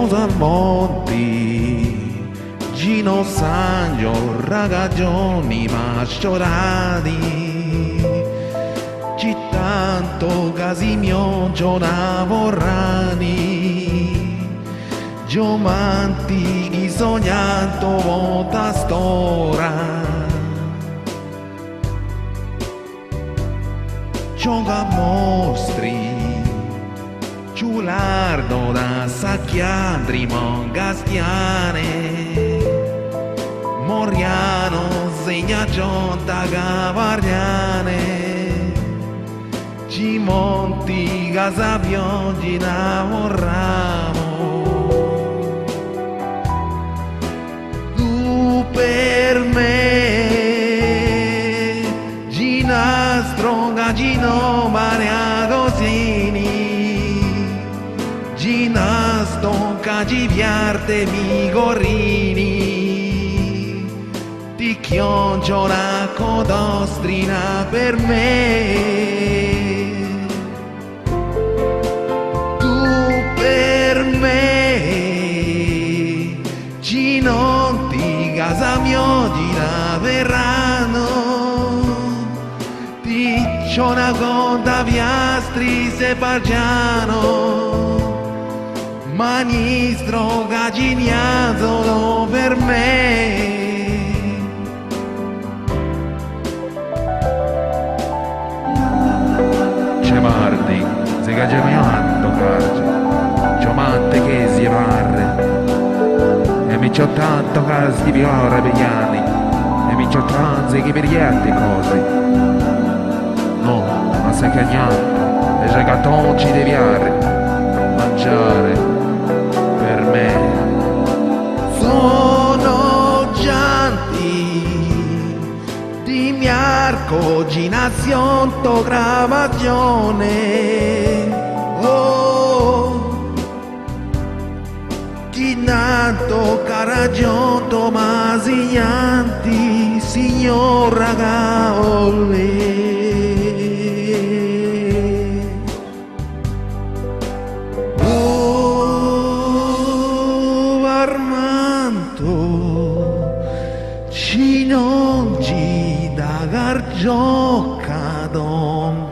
cosa monti, Gino Sangio, ragazzoni masciorati, ci tanto casimio giornavorrani, giomanti chi sognato volta stora. Gioca mostri, giulardo da sacchiandri mongastiane, Moriano segna giunta cavarniane, ci monti casa pioggi da vorramo. Tu per me, ginastro gagino mareadosini, ginasto cagiviarte mi gorrini, ti chioncio la codostrina per me. Tu per me, ginonti casa mio gira verranno, ti c'ho una conta piastri se pargiano, Manistro gaginiato per me. C'è mardi, se cagemiando carge, c'ho mante che si parre, e mi c'ho tanto casi di piore per gli anni, e mi c'ho tranze che per gli altri cose. No, ma stai cagnando, e c'è gattonci di piare, mangiare per me. Sono gianti di miarco ginazione to gravazione. Oh, ginato caragion tomasiglianti signor ragaolle. Ci non ci da gargiocca don